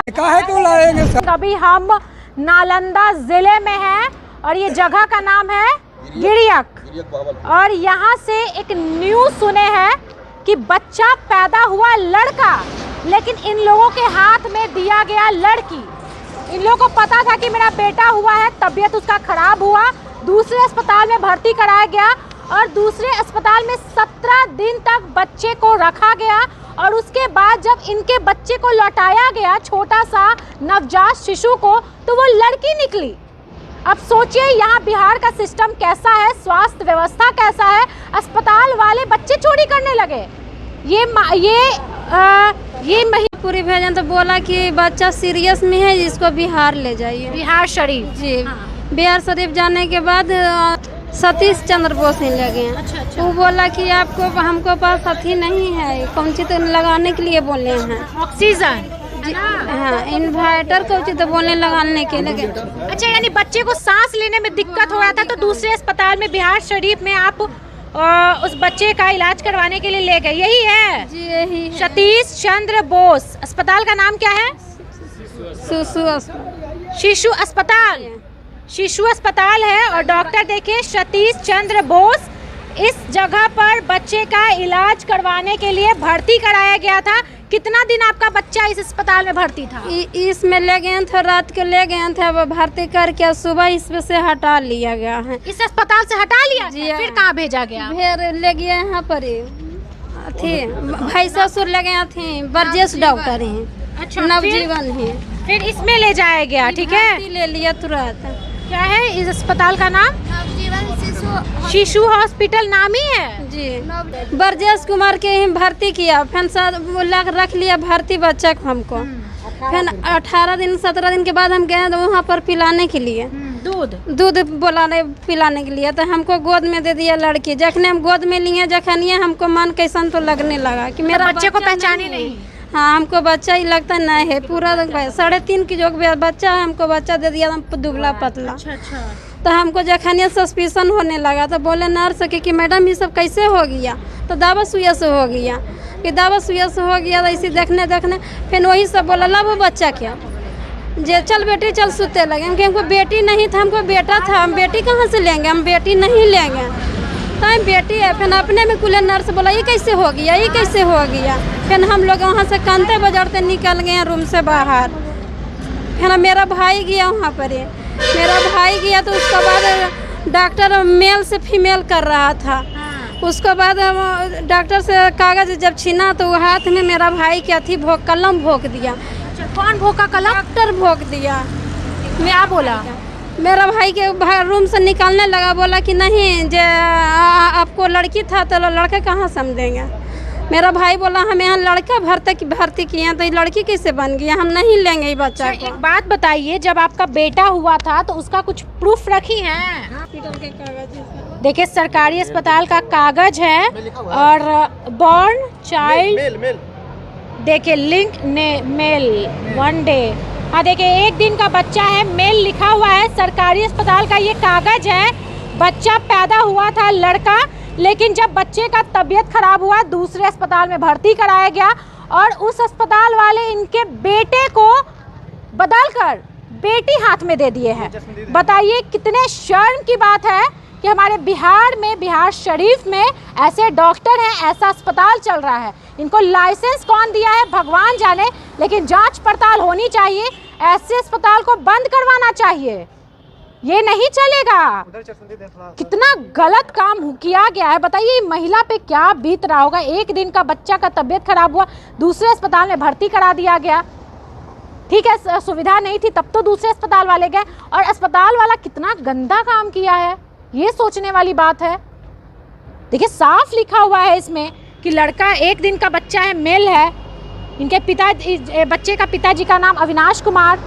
काहे क्यों लाएंगे सर? अभी हम नालंदा जिले में हैं और ये जगह का नाम है गिरियक और यहाँ से एक न्यूज़ सुने हैं कि बच्चा पैदा हुआ लड़का, लेकिन इन लोगों के हाथ में दिया गया लड़की। इन लोगों को पता था कि मेरा बेटा हुआ है, तबीयत उसका खराब हुआ, दूसरे अस्पताल में भर्ती कराया गया और दूसरे अस्पताल में 17 दिन तक बच्चे को रखा गया और उसके बाद जब इनके बच्चे को लौटाया गया, छोटा सा नवजात शिशु को, तो वो लड़की निकली। अब सोचिए यहाँ बिहार का सिस्टम कैसा है, स्वास्थ्य व्यवस्था कैसा है, अस्पताल वाले बच्चे चोरी करने लगे। ये पूरी भेजन तो बोला कि बच्चा सीरियस में है, इसको बिहार ले जाइए। बिहार शरीफ जी बिहार शरीफ जाने के बाद सतीश चंद्र बोस ही लगे। अच्छा। वो बोला कि आपको हमको पास साथी नहीं है, कौन सी तो लगाने के लिए बोले हैं ऑक्सीजन, हाँ इन्वर्टर को तो बोलने लगाने के लिए। अच्छा, यानी बच्चे को सांस लेने में दिक्कत हो रहा था तो दूसरे अस्पताल में बिहार शरीफ में आप उस बच्चे का इलाज करवाने के लिए ले गए, यही है? जी यही है। सतीश चंद्र बोस अस्पताल का नाम क्या है? शिशु अस्पताल है और डॉक्टर देखिए सतीश चंद्र बोस। इस जगह पर बच्चे का इलाज करवाने के लिए भर्ती कराया गया था। कितना दिन आपका बच्चा इस अस्पताल में भर्ती था? इसमें ले गए थे, रात को ले गए थे, अब भर्ती करके सुबह इसमें से हटा लिया गया है। इस अस्पताल से हटा लिया गया? फिर कहाँ भेजा गया? फिर ले गए यहाँ पर थे भाई ससुर ले गए थे, बरजेश डॉक्टर हैं। अच्छा, नवजीवन है। फिर इसमें ले जाया गया, ठीक है? ले लिया तुरंत। क्या है इस अस्पताल का नाम? शिशु हॉस्पिटल नाम ही है जी। बरजेश कुमार के ही भर्ती किया, फिर रख लिया भर्ती बच्चा को हमको। फिर 18 दिन 17 दिन के बाद हम गए तो वहाँ पर पिलाने के लिए दूध पिलाने के लिए, तो हमको गोद में दे दिया लड़की। जखने हम गोद में लिए, जखनिए हमको मन कैसन तो लगने लगा कि मेरा बच्चे को पहचाने नहीं। हाँ हमको बच्चा ही लगता नहीं है, पूरा 3.5 की जो बच्चा है, हमको बच्चा दे दिया दुबला पतला। अच्छा। तो हमको जखनिया सस्पिशन होने लगा तो बोले नर्स कि मैडम ये सब कैसे हो गया? तो दवा सुइया से हो गया, कि दवा सुइया से हो गया। तो इसी देखने फिर वही सब बोला ला वो बच्चा क्या जे चल बेटी चल सुते लगे। हमको बेटी नहीं था, हमको बेटा था, हम बेटी कहाँ से लेंगे? हम बेटी नहीं लेंगे, तो हम बेटी है। फिर अपने में कुल नर्स बोला ये कैसे हो गया, ये कैसे हो गया? फिर हम लोग वहाँ से कांते बजाते निकल गए रूम से बाहर। फिर मेरा भाई गया वहाँ पर, मेरा भाई गया तो उसके बाद डॉक्टर मेल से फीमेल कर रहा था। उसके बाद डॉक्टर से कागज जब छीना तो हाथ में मेरा भाई क्या कलम भोंक दिया। कौन भोंका कलम? डॉक्टर भोंक दिया। क्या बोला? मेरा भाई के रूम से निकालने लगा, बोला कि नहीं जे आपको लड़की था तो लड़का कहाँ समझेंगे? मेरा भाई बोला हम यहाँ लड़का भर्ती किए हैं तो ये लड़की कैसे बन गया, हम नहीं लेंगे ये बच्चा को। एक बात बताइए, जब आपका बेटा हुआ था तो उसका कुछ प्रूफ रखी है? हॉस्पिटल के कागज देखिए सरकारी अस्पताल का कागज है और बॉर्न चाइल्ड देखिए लिंक ने मेल 1 डे। हाँ देखिए 1 दिन का बच्चा है, मेल लिखा हुआ है। सरकारी अस्पताल का ये कागज है। बच्चा पैदा हुआ था लड़का, लेकिन जब बच्चे का तबीयत खराब हुआ दूसरे अस्पताल में भर्ती कराया गया और उस अस्पताल वाले इनके बेटे को बदलकर बेटी हाथ में दे दिए हैं। बताइए कितने शर्म की बात है कि हमारे बिहार में, बिहार शरीफ में ऐसे डॉक्टर हैं, ऐसा अस्पताल चल रहा है। इनको लाइसेंस कौन दिया है भगवान जाने, लेकिन जांच पड़ताल होनी चाहिए। ऐसे अस्पताल को बंद करवाना चाहिए, ये नहीं चलेगा। कितना गलत काम किया गया है। बताइए महिला पे क्या बीत रहा होगा। 1 दिन का बच्चा का तबीयत खराब हुआ, दूसरे अस्पताल में भर्ती करा दिया गया। ठीक है सुविधा नहीं थी तब तो दूसरे अस्पताल वाले गए, और अस्पताल वाला कितना गंदा काम किया है ये सोचने वाली बात है। देखिए साफ लिखा हुआ है इसमें कि लड़का 1 दिन का बच्चा है, मेल है। इनके बच्चे का पिताजी का नाम अविनाश कुमार,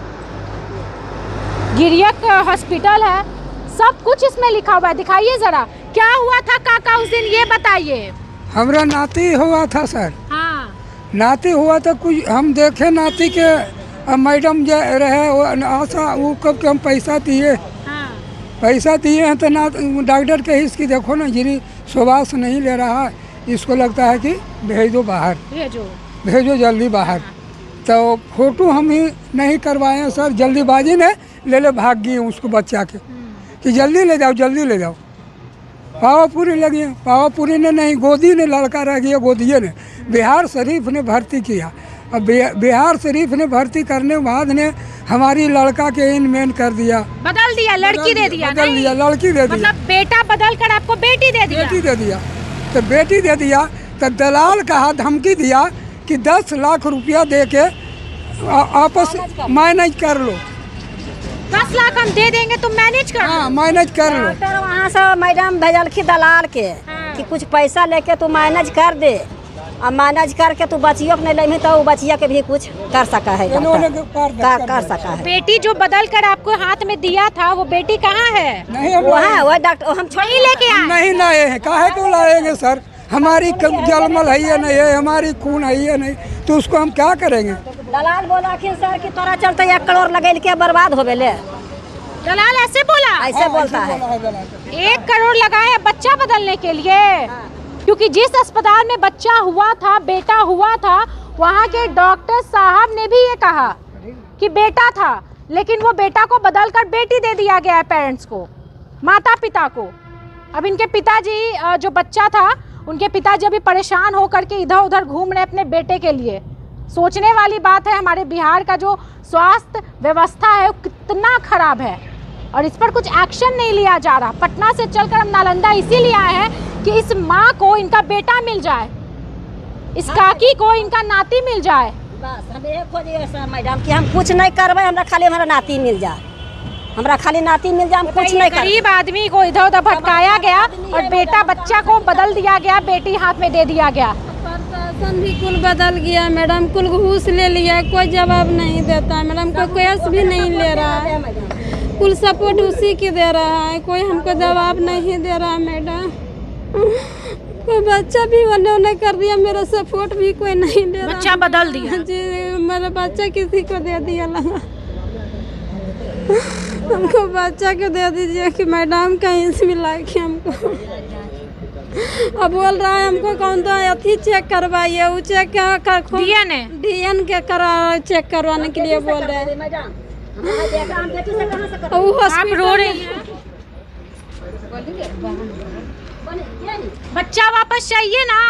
गिरियक हॉस्पिटल है, सब कुछ इसमें लिखा हुआ है। दिखाइए जरा क्या हुआ था काका उस दिन, ये बताइए। हमरा नाती हुआ था सर। हाँ नाती हुआ था, कुछ हम देखे नाती के मैडम जो रहे आशा वो कब के हम पैसा दिए। हाँ। पैसा दिए हैं तो ना डॉक्टर के इसकी देखो ना गिरी सुभाष नहीं ले रहा, इसको लगता है कि भेज दो बाहर, भेजो जल्दी बाहर। तो फोटो हम ही नहीं करवाए हैं सर, जल्दीबाजी ने ले भाग गई उसको बच्चा के कि जल्दी ले जाओ जल्दी ले जाओ। पावापुरी लगी, पावापुरी ने नहीं, गोदी ने लड़का रह गया, गोदिये ने बिहार शरीफ ने भर्ती किया। अब बिहार शरीफ ने भर्ती करने के बाद ने हमारी लड़का के इन मेन कर दिया, बदल दिया, लड़की दे दिया, बदल दिया, लड़की दे दिया, मतलब बेटा बदल कर आपको बेटी दे दिया। बेटी दे दिया। तो बेटी दे दिया तो दलाल कहा, धमकी दिया कि 10 लाख रुपया दे के आपस मैनेज कर लो। 10 लाख हम दे देंगे तुम मैनेज कर लो। हाँ मैनेज कर लो। डॉक्टर वहाँ से मैडम भेजलखी दलाल के कि कुछ पैसा लेके तू मैनेज कर दे, और मैनेज करके तू बचियो के नहीं लेमी तो बचिया के भी कुछ कर सका है, कर सका है। बेटी जो बदल कर आपको हाथ में दिया था वो बेटी कहाँ है? नहीं वहाँ वह डॉक्टर हम नहीं लेके आए। नहीं लाए हैं, काहे को लाएंगे सर? हमारी जलमल है ये नहीं है, हमारी खून है ये नहीं, तो उसको हम क्या करेंगे? दलाल बोला कि सर कि तोरा चलते 1 करोड़ लगेल के बर्बाद हो गए। दलाल ऐसे बोला? ऐसे बोलता है। 1 करोड़ लगाए बच्चा बदलने के लिए, क्योंकि जिस अस्पताल में बच्चा हुआ था, बेटा हुआ था, वहाँ के डॉक्टर साहब ने भी ये कहा कि बेटा था, लेकिन वो बेटा को बदल कर बेटी दे दिया गया है पेरेंट्स को, माता पिता को। अब इनके पिताजी जो बच्चा था, उनके पिताजी अभी परेशान होकर के इधर उधर घूम रहे अपने बेटे के लिए। सोचने वाली बात है, हमारे बिहार का जो स्वास्थ्य व्यवस्था है वो कितना खराब है और इस पर कुछ एक्शन नहीं लिया जा रहा। पटना से चलकर हम नालंदा इसीलिए आए हैं कि इस माँ को इनका बेटा मिल जाए, इस काकी को इनका नाती मिल जाए। बस हम ये खोजिए सर मैडम कि हम कुछ नहीं करबे, हमरा खाली हमारा नाती मिल जाए, हमरा खाली नाती मिल जाए, हम कुछ नहीं कर। गरीब आदमी को इधर उधर भटकाया गया और बेटा बच्चा को बदल दिया गया, बेटी हाथ में दे दिया गया। प्रशासन भी कुल बदल गया मैडम, कुल घूस ले लिया, कोई जवाब नहीं देता मैडम, कोई केस भी नहीं ले रहा है, कुल सपोर्ट उसी की दे रहा है, कोई हमको जवाब नहीं दे रहा मैडम। कोई बच्चा भी उन्होंने कर दिया, मेरा सपोर्ट भी कोई नहीं ले रहा। बच्चा बदल दिया जी, मेरा बच्चा किसी को दे दिया लगा। हमको बच्चा को दे दीजिए कि मैडम कहीं से मिला के हमको। अब बोल रहा है हमको कौन तो अथी चेक करवाइए, वो चेक डीएन के करा चेक करवाने के लिए बोल रहे हैं। आप रो रही हैं? बच्चा वापस चाहिए ना?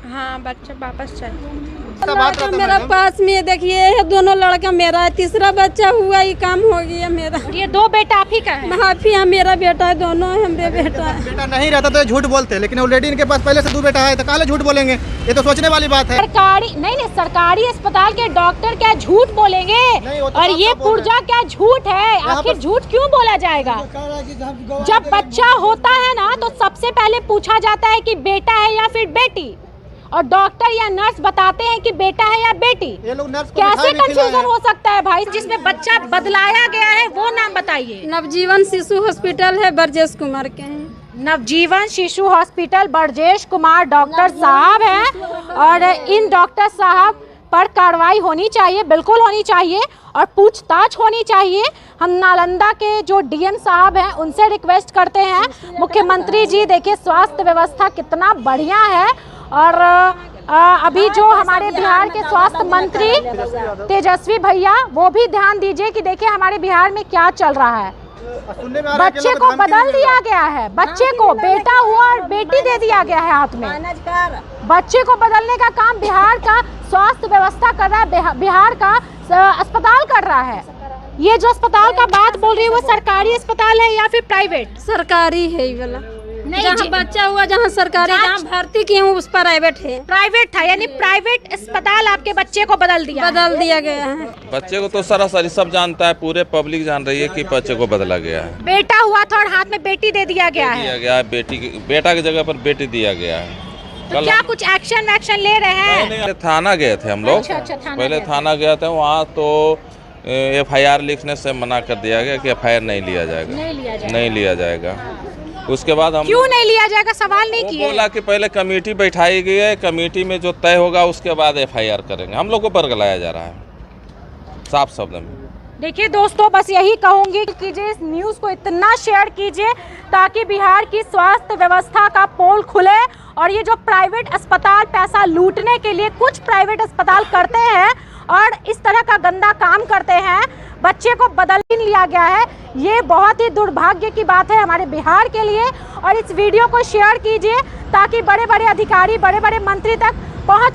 हाँ बच्चा वापस चाहिए। लड़का मेरा पास में देखिए, ये दोनों लड़का मेरा है, तीसरा बच्चा हुआ ही काम हो गया मेरा। ये 2 बेटा आप ही का है? आप ही मेरा बेटा है, दोनों हमारे बेटा है। बेटा नहीं रहता तो झूठ बोलते, लेकिन ऑलरेडी इनके पास पहले से 2 बेटा है तो काले झूठ बोलेंगे? ये तो सोचने वाली बात है। सरकारी नहीं, सरकारी अस्पताल के डॉक्टर क्या झूठ बोलेंगे? तो और ये पुर्जा क्या झूठ है? आखिर झूठ क्यों बोला जाएगा? जब बच्चा होता है ना तो सबसे पहले पूछा जाता है कि बेटा है या फिर बेटी, और डॉक्टर या नर्स बताते हैं कि बेटा है या बेटी। ये लोग नर्स को कैसे कंफ्यूजन हो सकता है भाई? जिसमें बच्चा बदलाया गया है वो नाम बताइए। नवजीवन शिशु हॉस्पिटल है, ब्रजेश कुमार के हैं। नवजीवन शिशु हॉस्पिटल ब्रजेश कुमार डॉक्टर साहब हैं, और इन डॉक्टर साहब पर कार्रवाई होनी चाहिए, बिल्कुल होनी चाहिए, और पूछताछ होनी चाहिए। हम नालंदा के जो डीएम साहब हैं उनसे रिक्वेस्ट करते हैं, मुख्यमंत्री जी देखिए स्वास्थ्य व्यवस्था कितना बढ़िया है, और अभी जो हमारे बिहार के स्वास्थ्य मंत्री तेजस्वी भैया, वो भी ध्यान दीजिए कि देखिए हमारे बिहार में क्या चल रहा है। बच्चे को बदल दिया गया है, बच्चे को बेटा हुआ और बेटी दे दिया गया है हाथ में। बच्चे को बदलने का काम बिहार का स्वास्थ्य व्यवस्था कर रहा है, बिहार का अस्पताल कर रहा है। ये जो अस्पताल का बात बोल रही है वो सरकारी अस्पताल है या फिर प्राइवेट? सरकारी है ये वाला, नहीं, जहाँ बच्चा हुआ जहाँ सरकारी, जहाँ भर्ती की हूँ उस प्राइवेट है। प्राइवेट था, यानी प्राइवेट अस्पताल आपके बच्चे को बदल दिया गया है। बच्चे को तो सरासरी सब जानता है, पूरे पब्लिक जान रही है कि बच्चे को बदला गया है। बेटा हुआ था और हाथ में बेटी दे दिया गया है। बेटा की जगह पर बेटी दिया गया है। तो क्या कुछ एक्शन ले रहे हैं? नहीं, थाना गए थे हम लोग। अच्छा, पहले थाना गया था, वहाँ तो FIR लिखने से मना कर दिया गया कि FIR नहीं लिया जाएगा। उसके बाद हम क्यों नहीं लिया जाएगा? सवाल नहीं किए? बोला कि पहले कमेटी बैठाई गई है, कमेटी में जो तय होगा उसके बाद FIR करेंगे। हम लोग को बरगलाया जा रहा है साफ शब्द में। देखिए दोस्तों, बस यही कहूंगी कि इस न्यूज़ को इतना शेयर कीजिए ताकि बिहार की स्वास्थ्य व्यवस्था का पोल खुले, और ये जो प्राइवेट अस्पताल पैसा लूटने के लिए कुछ प्राइवेट अस्पताल करते हैं और इस तरह का गंदा काम करते हैं, बच्चे को बदल लिया गया है। ये बहुत ही दुर्भाग्य की बात है हमारे बिहार के लिए। और इस वीडियो को शेयर कीजिए ताकि बड़े बड़े अधिकारी, बड़े बड़े मंत्री तक पहुंच